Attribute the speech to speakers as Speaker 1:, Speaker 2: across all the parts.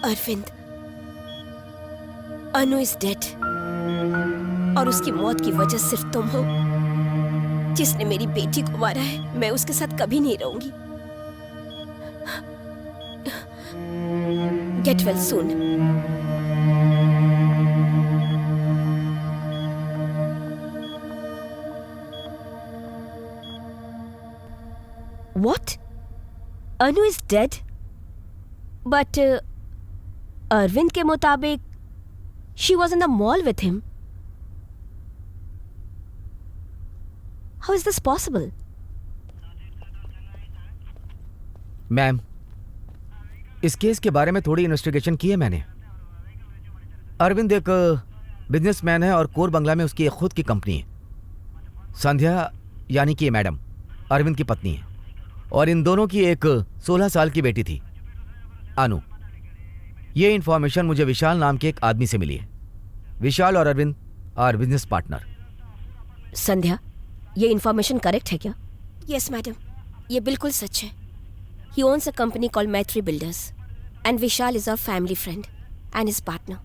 Speaker 1: Arvind, Anu is dead और उसकी मौत की वजह सिर्फ तुम हो, जिसने मेरी बेटी को मारा है। मैं उसके साथ कभी नहीं रहूंगी। Get well soon. What? Anu is dead? But Arvind के मुताबिक she was in the mall with him. How is this possible?
Speaker 2: Ma'am, इस केस के बारे में थोड़ी इन्वेस्टिगेशन की है मैंने। अरविंद एक बिजनेसमैन है और कोर बंगला में उसकी एक खुद की कंपनी है। संध्या यानी कि ये मैडम अरविंद की पत्नी है और इन दोनों की एक 16 साल की बेटी थी, अनु। ये इन्फॉर्मेशन मुझे विशाल नाम के एक आदमी से मिली है। विशाल और अरविंद आर बिजनेस पार्टनर।
Speaker 1: संध्या, ये इन्फॉर्मेशन करेक्ट है क्या? यस मैडम, ये बिल्कुल सच है। He owns a company called Maitri Builders and Vishal is our family friend and his partner.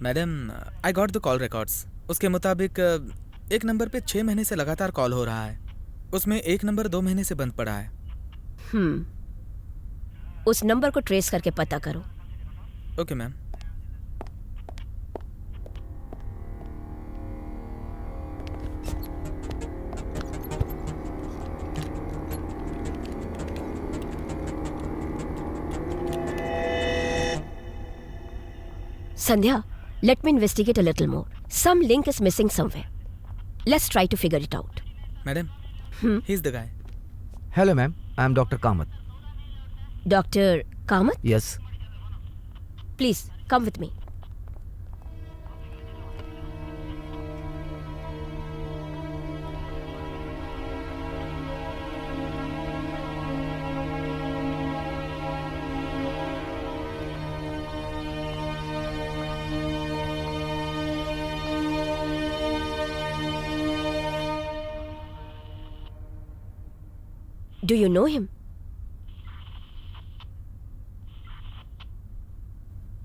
Speaker 3: Madam, I got the call records. उसके मुताबिक एक नंबर पे 6 महीने से लगातार कॉल हो रहा है। उसमें एक नंबर 2 महीने से बंद पड़ा है।
Speaker 1: उस नंबर को ट्रेस करके पता करो।
Speaker 3: Okay ma'am.
Speaker 1: Sandhya, let me investigate a little more. Some link is missing somewhere. Let's try to figure it out.
Speaker 3: Madam, he is the guy.
Speaker 2: Hello ma'am, I am doctor Kamath.
Speaker 1: Dr. Kamath?
Speaker 2: Yes.
Speaker 1: Please, come with me. Do you know him?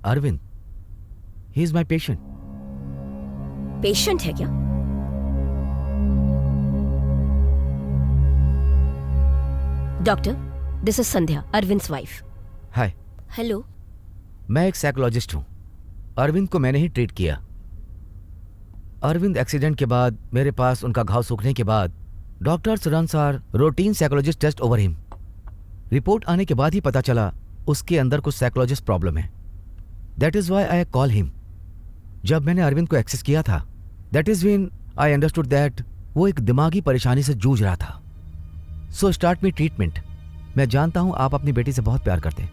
Speaker 2: Arvind, he is my patient.
Speaker 1: Patient है क्या? Doctor, this is Sandhya, Arvind's wife.
Speaker 2: Hi.
Speaker 1: Hello.
Speaker 2: मैं एक psychologist हूँ। अरविंद को मैंने ही treat किया। Arvind accident के बाद मेरे पास उनका घाव सूखने के बाद doctors runs are routine psychologist test over him. Report आने के बाद ही पता चला उसके अंदर कुछ साइकोलॉजिस्ट प्रॉब्लम है। That is why I call him. जब मैंने अरविंद को एक्सेस किया था, that is when I understood that वो एक दिमागी परेशानी से जूझ रहा था। So start me treatment. मैं जानता हूं आप अपनी बेटी से बहुत प्यार करते हैं।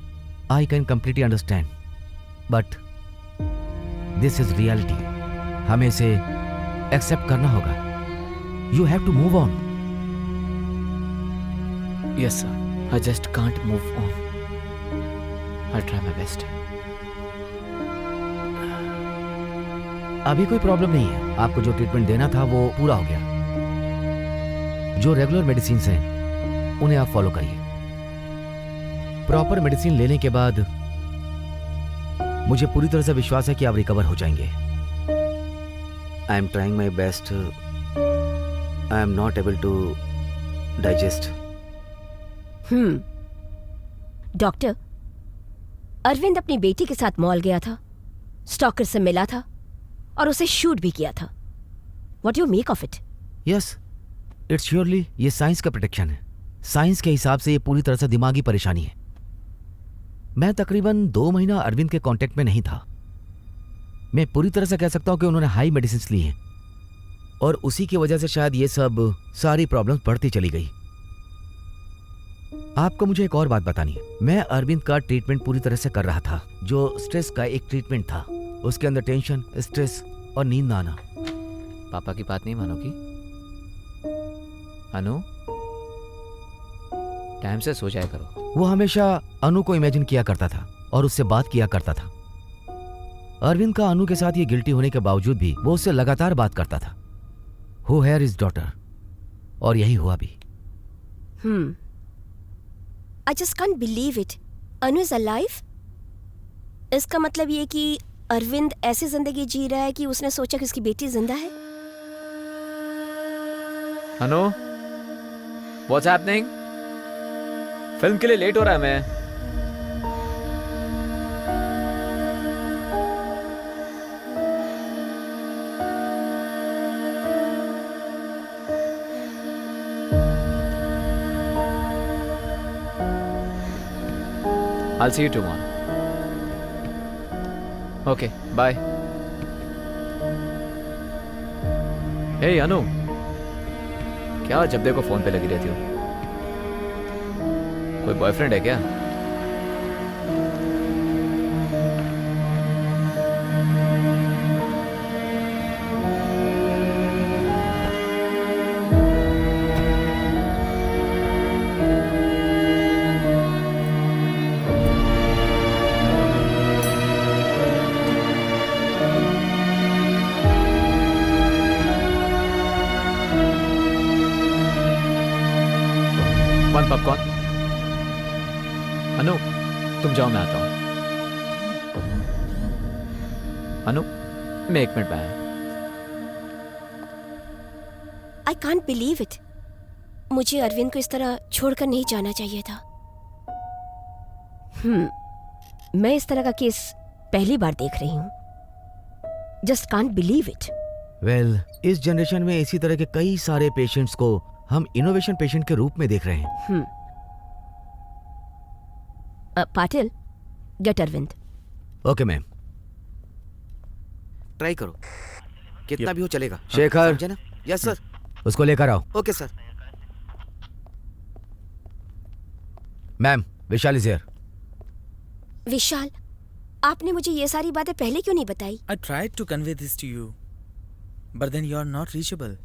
Speaker 2: I can completely understand, but this is reality. हमें इसे एक्सेप्ट करना होगा। You have to move on.
Speaker 4: Yes, sir. I just can't move on. I'll try my best.
Speaker 2: अभी कोई प्रॉब्लम नहीं है। आपको जो ट्रीटमेंट देना था वो पूरा हो गया। जो रेगुलर मेडिसिन हैं उन्हें आप फॉलो करिए। प्रॉपर मेडिसिन लेने के बाद मुझे पूरी तरह से विश्वास है कि आप रिकवर हो जाएंगे। I am trying my best. I am not able to digest.
Speaker 1: Doctor, Arvind अपनी बेटी के साथ मॉल गया था, स्टॉकर से मिला था और उसे शूट भी किया था। What do you make of it?
Speaker 2: Yes, it's surely ये साइंस का प्रोटेक्शन है। साइंस के हिसाब से ये पूरी तरह से दिमागी परेशानी है। मैं तकरीबन 2 महीना अरविंद के कांटेक्ट में नहीं था। मैं पूरी तरह से कह सकता हूं कि उन्होंने हाई मेडिसिन ली हैं और उसी की वजह से शायद ये सब सारी प्रॉब्लम्स बढ़ती चली गई। आपको मुझे एक और बात बतानी है। मैं अरविंद का ट्रीटमेंट पूरी तरह से कर रहा था। जो स्ट्रेस का एक ट्रीटमेंट था, उसके अंदर टेंशन, स्ट्रेस और नींद ना आना।
Speaker 4: पापा की बात नहीं मानोगी? अनु, टाइम से सो जाया करो।
Speaker 2: वो हमेशा अनु को इमेजिन किया करता था और उससे बात किया करता था। अरविंद का अनु के साथ ये गिल्टी होने के बावजूद भी वो उससे लगातार बात करता था। हु हेयर इज डॉटर, और यही हुआ भी।
Speaker 1: I just can't believe it. Anu is alive? इसका मतलब ये कि अरविंद ऐसी जिंदगी जी रहा है कि उसने सोचा कि उसकी बेटी जिंदा है।
Speaker 4: अनु, व्हाट्स हैपनिंग? फिल्म के लिए लेट हो रहा है मैं। I'll see you tomorrow. Okay, bye. Hey अनु, क्या जब देखो फोन पे लगी रहती हो? कोई बॉयफ्रेंड है क्या? One popcorn. अनु, तुम जाओ, मैं आता हूँ। अनु, मैं 1 मिनट में आया।
Speaker 1: I can't believe it. मुझे अरविंद को इस तरह छोड़कर नहीं जाना चाहिए था। मैं इस तरह का केस पहली बार देख रही हूँ। Just can't believe it.
Speaker 2: Well, इस जनरेशन में इसी तरह के कई सारे पेशेंट्स को हम इनोवेशन पेशेंट के रूप में देख रहे हैं।
Speaker 1: Patil, get Arvind.
Speaker 2: Okay ma'am.
Speaker 5: Try करो, कितना भी हो चलेगा।
Speaker 2: शेखर,
Speaker 5: समझे ना? Yes sir.
Speaker 2: उसको लेकर आओ।
Speaker 5: Okay sir.
Speaker 2: Ma'am, Vishal is here.
Speaker 1: Vishal, आपने मुझे ये सारी बातें पहले क्यों नहीं बताई?
Speaker 3: I tried to convey this to you, but then you are not reachable.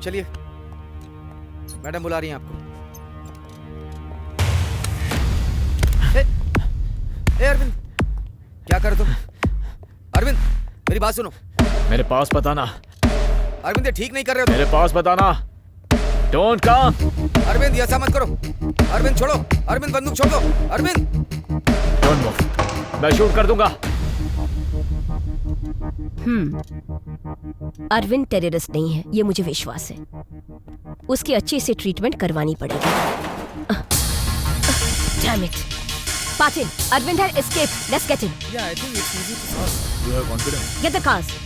Speaker 5: चलिए, मैडम बुला रही हैं आपको। ए अरविंद, क्या कर रहे तुम? अरविंद, मेरी बात सुनो।
Speaker 4: मेरे पास बताना।
Speaker 5: अरविंद, ये ठीक नहीं कर रहे हो
Speaker 4: मेरे पास बताना। Don't come.
Speaker 5: अरविंद, ये ऐसा मत करो। अरविंद छोड़ो। अरविंद, बंदूक छोड़ दो। अरविंद,
Speaker 4: डोंट मूव, मैं शूट कर दूंगा।
Speaker 1: अरविंद टेररिस्ट नहीं है, ये मुझे विश्वास है। उसकी अच्छी से ट्रीटमेंट करवानी पड़ेगी। Damn it. Patil, Arvind had escaped. Let's get him.
Speaker 3: Yeah, I think it's easy to solve. You have confidence.
Speaker 1: Get the cars.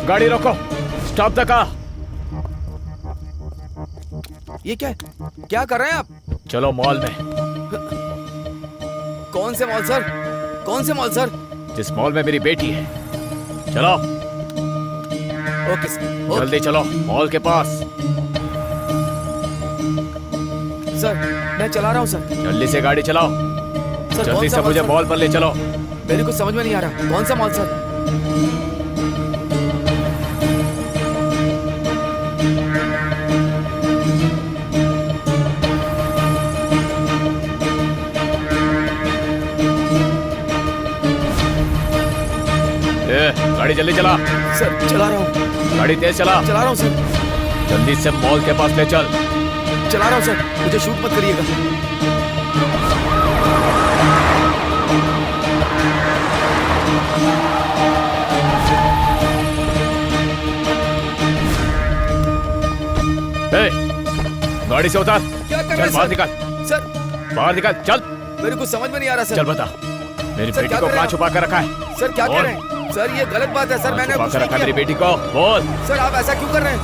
Speaker 4: गाड़ी रोको, स्टॉप द कार।
Speaker 5: ये क्या है? क्या कर रहे हैं आप?
Speaker 4: चलो मॉल में।
Speaker 5: कौन से मॉल सर? कौन से मॉल सर?
Speaker 4: जिस मॉल में मेरी बेटी है। चलो।
Speaker 5: Okay sir.
Speaker 4: जल्दी चलो, मॉल के पास।
Speaker 5: सर, मैं चला रहा हूँ सर।
Speaker 4: जल्दी से गाड़ी चलाओ।
Speaker 5: सर,
Speaker 4: जल्दी से मुझे मॉल पर ले चलो।
Speaker 5: मेरे को समझ में नहीं आ रहा, कौन सा मॉल सर?
Speaker 4: गाड़ी जल्दी चला।
Speaker 5: सर, चला रहा हूँ।
Speaker 4: गाड़ी तेज चला।
Speaker 5: चला रहा हूँ सर।
Speaker 4: जल्दी से मॉल के पास ले चल।
Speaker 5: चला रहा हूँ सर, मुझे शूट मत करिएगा।
Speaker 4: गाड़ी से उतार।
Speaker 5: क्या कर रहे
Speaker 4: चल
Speaker 5: हैं
Speaker 4: बाहर
Speaker 5: सर?
Speaker 4: निकल,
Speaker 5: सर
Speaker 4: बाहर निकल, चल।
Speaker 5: मेरे को समझ में नहीं आ रहा
Speaker 4: चल
Speaker 5: सर।
Speaker 4: बता, मेरी
Speaker 5: सर,
Speaker 4: बेटी
Speaker 5: क्या
Speaker 4: को
Speaker 5: कर रहे
Speaker 4: कहाँ
Speaker 5: हैं
Speaker 4: छुपा कर रखा है?
Speaker 5: सर क्या
Speaker 4: बोल।
Speaker 5: कर रहे हैं सर? ये गलत बात है सर। मैंने
Speaker 4: छुपा
Speaker 5: कुछ
Speaker 4: कर
Speaker 5: नहीं
Speaker 4: रखा है मेरी
Speaker 5: किया।
Speaker 4: बेटी को, बोल।
Speaker 5: सर आप ऐसा क्यों कर रहे हैं?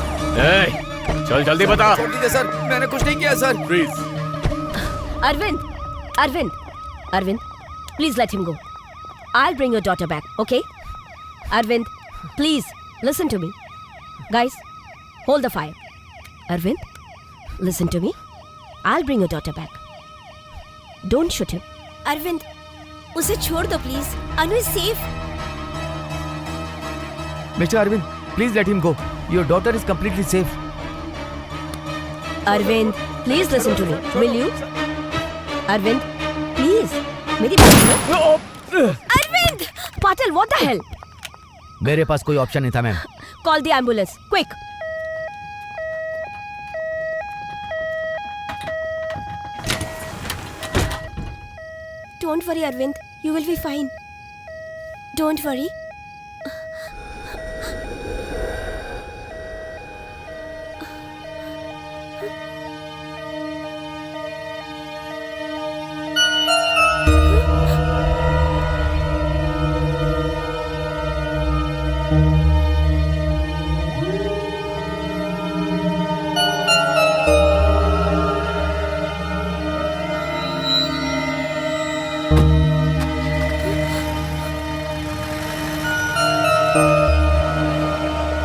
Speaker 4: ए, चल जल्दी बता।
Speaker 5: छोड़ दीजिए सर, मैंने कुछ नहीं किया sir.
Speaker 4: Please.
Speaker 1: Arvind, Arvind, Arvind, please let him go. I'll bring your daughter back, okay? Arvind, please listen to me. Guys, hold the fire. Arvind, listen to me. I'll bring your daughter back. Don't shoot him. Arvind, उसे छोड़ दो please. Anu is safe.
Speaker 2: Mister Arvind, please let him go. Your daughter is completely safe.
Speaker 1: Arvind, please listen to me. Will you? Arvind, please. मेरी बात सुनो. Arvind! Patil, what the hell?
Speaker 2: मेरे पास कोई option नहीं था ma'am.
Speaker 1: Call the ambulance, quick. Don't worry, Arvind. You will be fine. Don't worry.